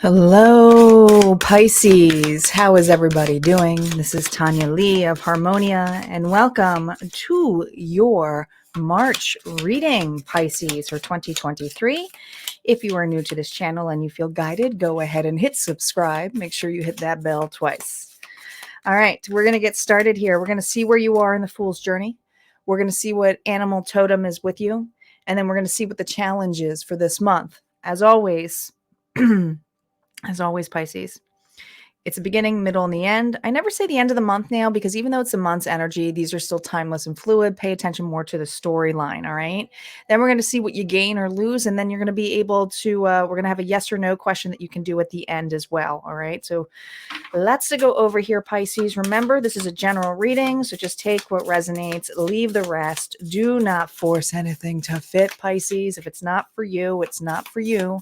Hello, Pisces. How is everybody doing? This is Tanya Lee of Harmonia, and welcome to your March reading, Pisces, for 2023. If you are new to this channel and you feel guided, go ahead and hit subscribe. Make sure you hit that bell twice. All right, we're going to get started here. We're going to see where you are in the Fool's Journey. We're going to see what animal totem is with you, and then we're going to see what the challenge is for this month. As always, Pisces, it's the beginning, middle, and the end. I never say the end of the month now because even though it's a month's energy, these are still timeless and fluid. Pay attention more to the storyline, all right? Then we're going to see what you gain or lose, and then you're going to be able to, we're going to have a yes or no question that you can do at the end as well, all right? So let's go over here, Pisces. Remember, this is a general reading, so just take what resonates, leave the rest. Do not force anything to fit, Pisces. If it's not for you, it's not for you.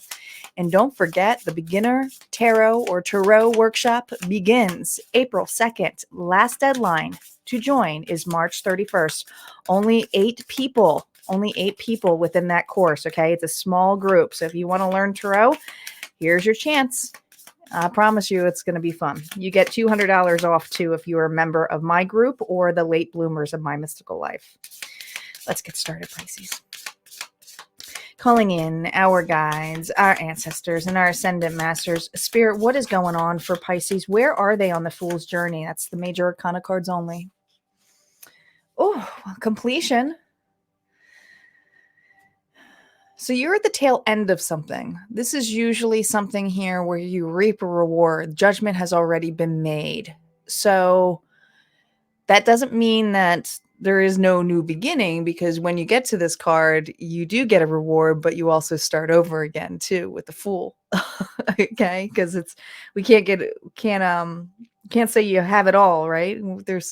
And don't forget, the Beginner Tarot or Tarot Workshop begins April 2nd. Last deadline to join is March 31st. Only 8 people within that course, okay? It's a small group. So if you want to learn Tarot, here's your chance. I promise you it's going to be fun. You get $200 off too if you're a member of my group or the late bloomers of My Mystical Life. Let's get started, Pisces. Calling in our guides, our ancestors, and our ascendant masters. Spirit, what is going on for Pisces? Where are they on the Fool's Journey? That's the major arcana cards only. Oh, completion. So you're at the tail end of something. This is usually something here where you reap a reward. Judgment has already been made. So that doesn't mean that there is no new beginning, because when you get to this card, you do get a reward, but you also start over again too with the Fool. Okay, because we can't say you have it all, right? There'd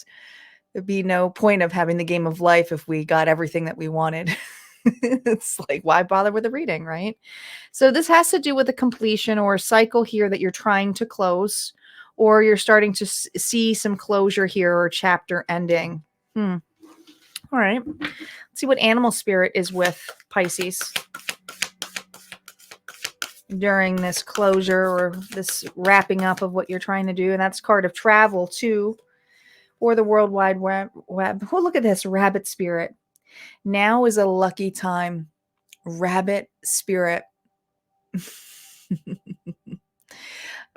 be no point of having the game of life if we got everything that we wanted. It's like, why bother with a reading, right? So this has to do with a completion or a cycle here that you're trying to close, or you're starting to see some closure here or chapter ending. All right. Let's see what animal spirit is with Pisces during this closure or this wrapping up of what you're trying to do. And that's card of travel too, or the World Wide Web. Oh, look at this, rabbit spirit. Now is a lucky time. Rabbit spirit.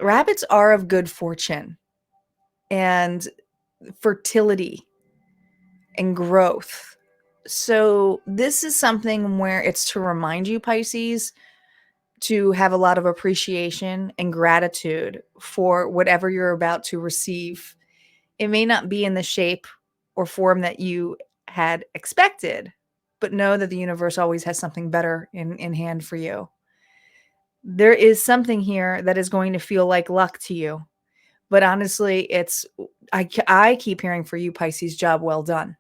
Rabbits are of good fortune and fertility and growth. So this is something where it's to remind you, Pisces, to have a lot of appreciation and gratitude for whatever you're about to receive. It may not be in the shape or form that you had expected, but know that the universe always has something better in hand for you. There is something here that is going to feel like luck to you. But honestly, I keep hearing for you, Pisces, job well done.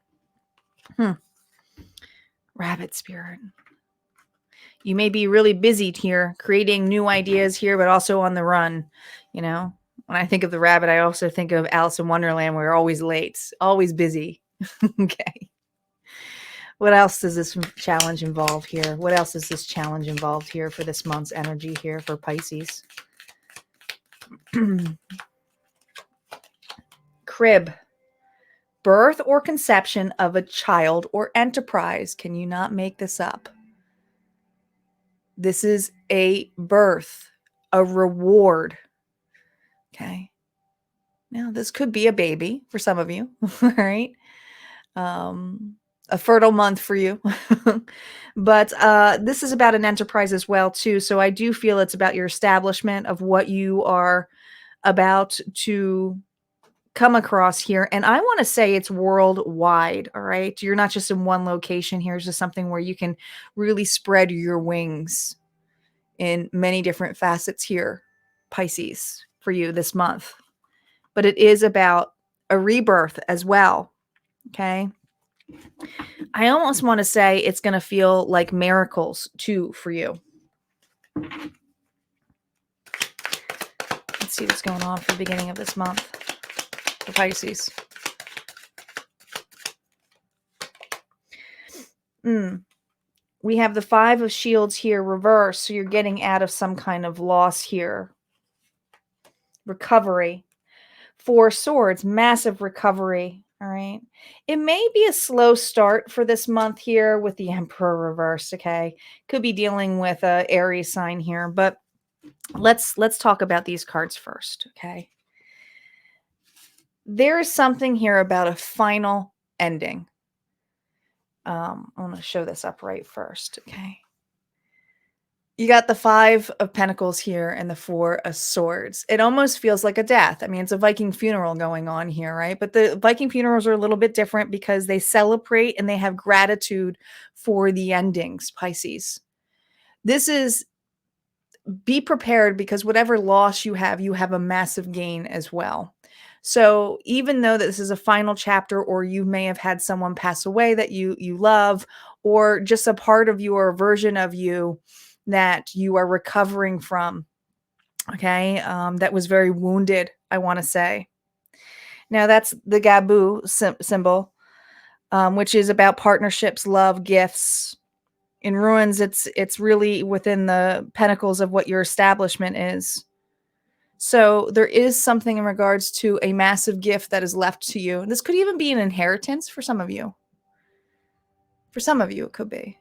Rabbit spirit. You may be really busy here, creating new ideas here, but also on the run. You know, when I think of the rabbit, I also think of Alice in Wonderland, where we're always late, always busy. Okay. What else does this challenge involve here? What else is this challenge involved here for this month's energy here for Pisces? Crib. Birth or conception of a child or enterprise. Can you not make this up? This is a birth, a reward. Okay. Now, this could be a baby for some of you, all right? A fertile month for you. But this is about an enterprise as well, too. So I do feel it's about your establishment of what you are about to come across here. And I want to say it's worldwide, all right? You're not just in one location here. It's just something where you can really spread your wings in many different facets here, Pisces, for you this month. But it is about a rebirth as well, okay? I almost want to say it's going to feel like miracles too for you. Let's see what's going on for the beginning of this month for Pisces. We have the 5 of Shields here reversed, so you're getting out of some kind of loss here. recovery. 4 swords, massive recovery. All right. It may be a slow start for this month here with the Emperor reversed. Okay. Could be dealing with a Aries sign here, but let's talk about these cards first. Okay. There is something here about a final ending. I'm going to show this up right first. Okay. You got the 5 of Pentacles here and the 4 of Swords. It almost feels like a death. I mean, it's a Viking funeral going on here, right? But the Viking funerals are a little bit different because they celebrate and they have gratitude for the endings, Pisces. This is, be prepared because whatever loss you have a massive gain as well. So even though this is a final chapter, or you may have had someone pass away that you love, or just a part of you or a version of you that you are recovering from, okay, that was very wounded, I want to say. Now that's the Gabu symbol, which is about partnerships, love, gifts. In ruins, it's really within the pentacles of what your establishment is. So there is something in regards to a massive gift that is left to you. This could even be an inheritance for some of you. For some of you, it could be.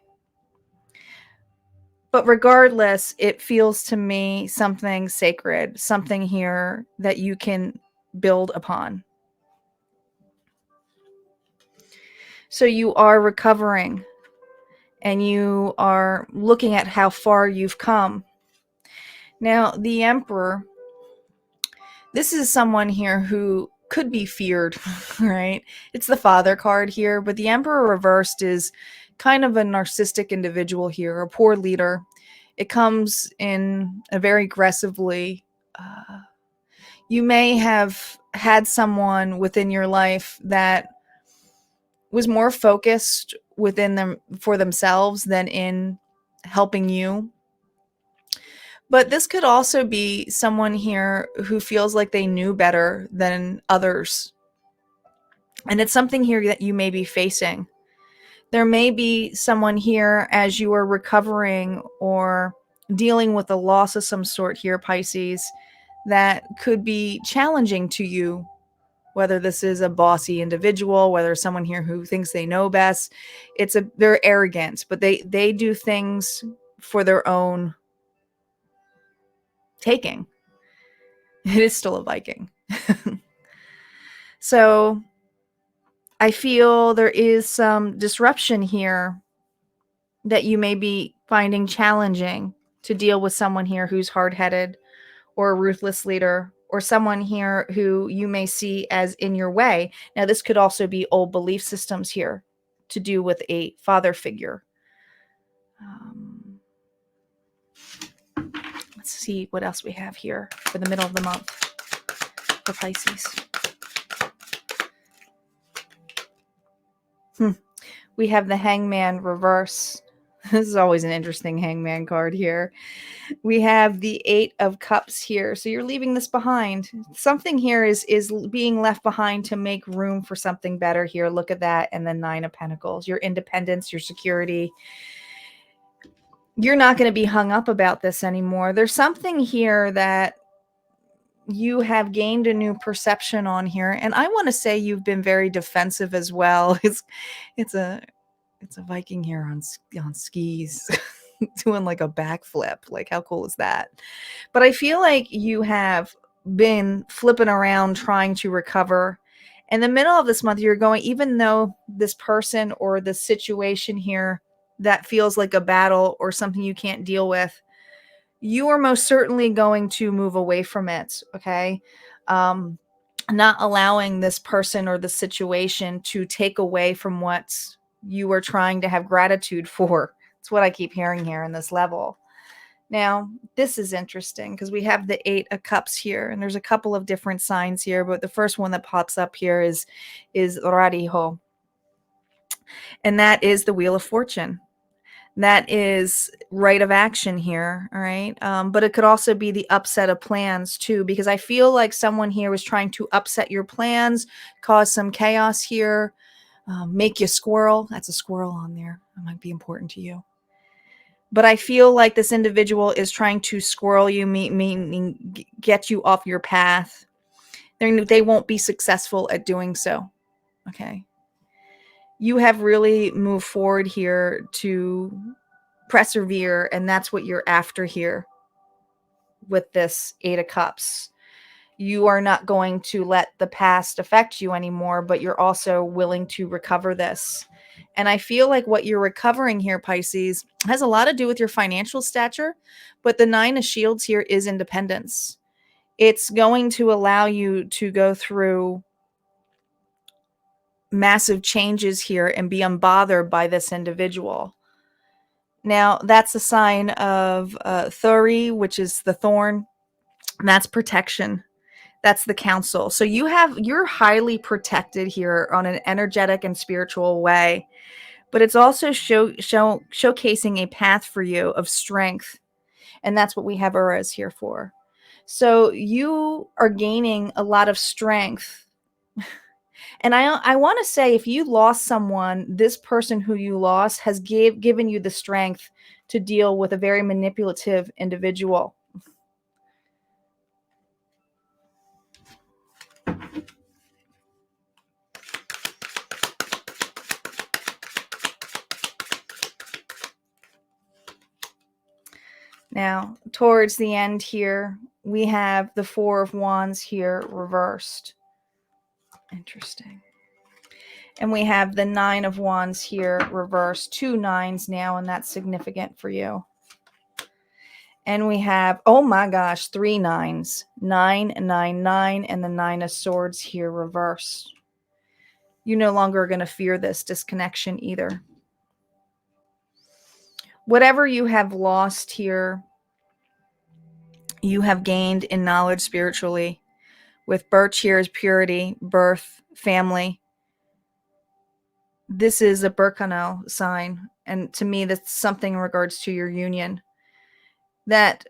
But regardless, it feels to me something sacred, something here that you can build upon. So you are recovering and you are looking at how far you've come. Now, the Emperor, this is someone here who could be feared, right? It's the Father card here, but the Emperor reversed is kind of a narcissistic individual here, a poor leader. It comes in a very aggressively. You may have had someone within your life that was more focused within them for themselves than in helping you. But this could also be someone here who feels like they knew better than others. And it's something here that you may be facing. There may be someone here as you are recovering or dealing with a loss of some sort here, Pisces, that could be challenging to you. Whether this is a bossy individual, whether someone here who thinks they know best, they're arrogant, but they do things for their own taking. It is still a Viking. So I feel there is some disruption here that you may be finding challenging to deal with someone here who's hard-headed or a ruthless leader, or someone here who you may see as in your way. Now, this could also be old belief systems here to do with a father figure. Let's see what else we have here for the middle of the month for Pisces. We have the Hangman reverse. This is always an interesting Hangman card here. We have the 8 of Cups here. So you're leaving this behind. Something here is being left behind to make room for something better here. Look at that. And the 9 of Pentacles. Your independence, your security. You're not going to be hung up about this anymore. There's something here that you have gained a new perception on here. And I want to say you've been very defensive as well. It's a Viking here on skis doing like a backflip. Like, how cool is that? But I feel like you have been flipping around trying to recover. In the middle of this month, you're going, even though this person or the situation here that feels like a battle or something you can't deal with, you are most certainly going to move away from it. Okay. Not allowing this person or the situation to take away from what you are trying to have gratitude for. It's what I keep hearing here in this level. Now, this is interesting because we have the 8 of Cups here, and there's a couple of different signs here, but the first one that pops up here is Rariho. And that is the Wheel of Fortune. That is right of action here, all right? But it could also be the upset of plans too, because I feel like someone here was trying to upset your plans, cause some chaos here, make you squirrel. That's a squirrel on there. That might be important to you. But I feel like this individual is trying to squirrel you, meaning get you off your path. They won't be successful at doing so. Okay. You have really moved forward here to persevere, and that's what you're after here with this Eight of Cups. You are not going to let the past affect you anymore, but you're also willing to recover this. And I feel like what you're recovering here, Pisces, has a lot to do with your financial stature, but the Nine of Shields here is independence. It's going to allow you to go through massive changes here and be unbothered by this individual. Now, that's a sign of Thuri, which is the thorn. And that's protection. That's the council. So you're highly protected here on an energetic and spiritual way, but it's also showcasing a path for you of strength. And that's what we have Uras here for. So you are gaining a lot of strength. And I want to say, if you lost someone, this person who you lost has given you the strength to deal with a very manipulative individual. Now, towards the end here, we have the Four of Wands here reversed. Interesting. And we have the Nine of Wands here reversed. 2 nines now, and that's significant for you. And we have, oh my gosh, 3 nines. 9, 9, 9, and the Nine of Swords here reversed. You no longer are going to fear this disconnection either. Whatever you have lost here, you have gained in knowledge spiritually. With Birch here is purity, birth, family. This is a Berkano sign. And to me, that's something in regards to your union. That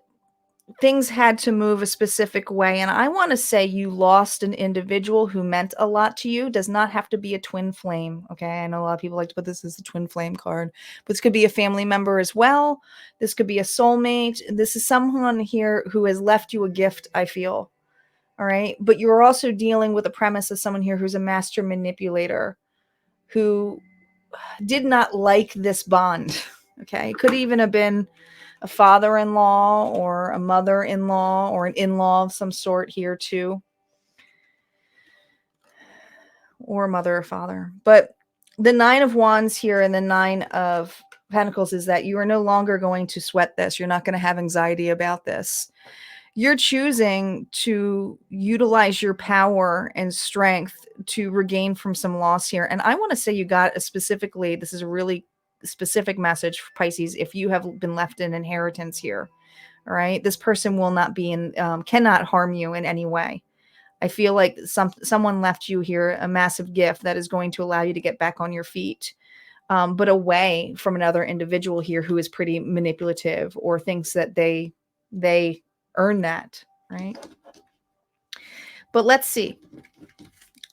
things had to move a specific way. And I want to say you lost an individual who meant a lot to you. Does not have to be a twin flame. Okay. I know a lot of people like to put this as the twin flame card, but this could be a family member as well. This could be a soulmate. This is someone here who has left you a gift, I feel. All right. But you're also dealing with a premise of someone here who's a master manipulator who did not like this bond. Okay. It could even have been a father-in-law or a mother-in-law or an in-law of some sort here too. Or mother or father. But the Nine of Wands here and the Nine of Pentacles is that you are no longer going to sweat this. You're not going to have anxiety about this. You're choosing to utilize your power and strength to regain from some loss here. And I want to say you got a specifically, this is a really specific message for Pisces. If you have been left an inheritance here, all right, this person will not be in, cannot harm you in any way. I feel like someone left you here a massive gift that is going to allow you to get back on your feet, but away from another individual here who is pretty manipulative or thinks that they earn that, right? But let's see.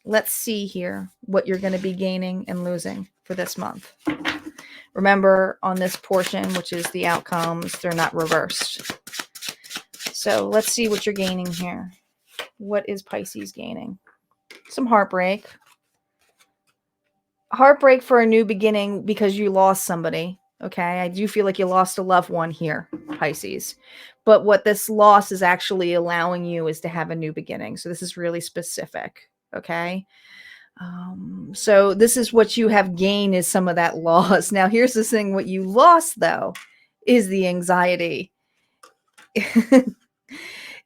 Let's see here what you're going to be gaining and losing for this month. Remember, on this portion, which is the outcomes, they're not reversed. So let's see what you're gaining here. What is Pisces gaining? Some heartbreak. Heartbreak for a new beginning because you lost somebody. Okay, I do feel like you lost a loved one here, Pisces. But what this loss is actually allowing you is to have a new beginning. So this is really specific. Okay. So this is what you have gained is some of that loss. Now, here's the thing. What you lost, though, is the anxiety.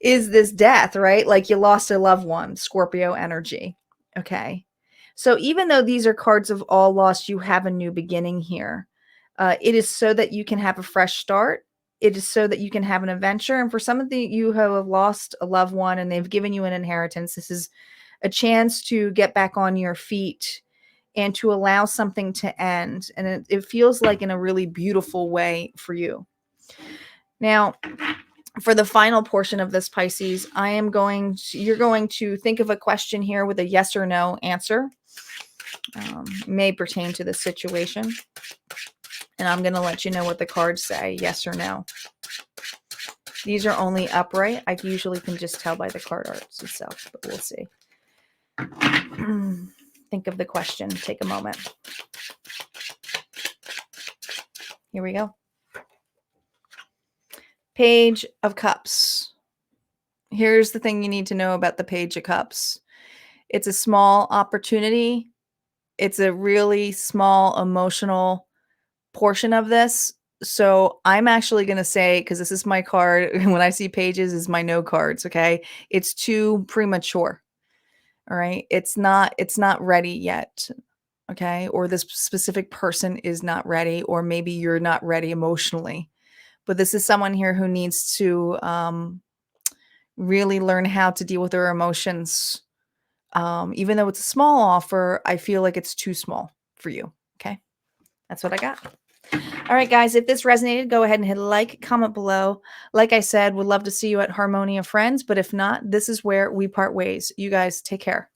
Is this death, right? Like you lost a loved one, Scorpio energy. Okay. So even though these are cards of all loss, you have a new beginning here. It is so that you can have a fresh start. It is so that you can have an adventure. And for some of you who have lost a loved one and they've given you an inheritance, this is a chance to get back on your feet and to allow something to end. And it feels like in a really beautiful way for you. Now, for the final portion of this, Pisces, you're going to think of a question here with a yes or no answer. May pertain to this situation. And I'm going to let you know what the cards say, yes or no. These are only upright. I usually can just tell by the card arts itself, but we'll see. Think of the question. Take a moment. Here we go. Page of Cups. Here's the thing you need to know about the Page of Cups. It's a small opportunity. It's a really small emotional portion of this. So I'm actually going to say, because this is my card, when I see pages, is my no cards, okay? It's too premature, all right? It's not ready yet, okay? Or this specific person is not ready, or maybe you're not ready emotionally. But this is someone here who needs to really learn how to deal with their emotions. Even though it's a small offer, I feel like it's too small for you, okay? That's what I got. All right, guys, if this resonated, go ahead and hit like, comment below. Like I said, would love to see you at Harmonia Friends, but if not, this is where we part ways. You guys take care.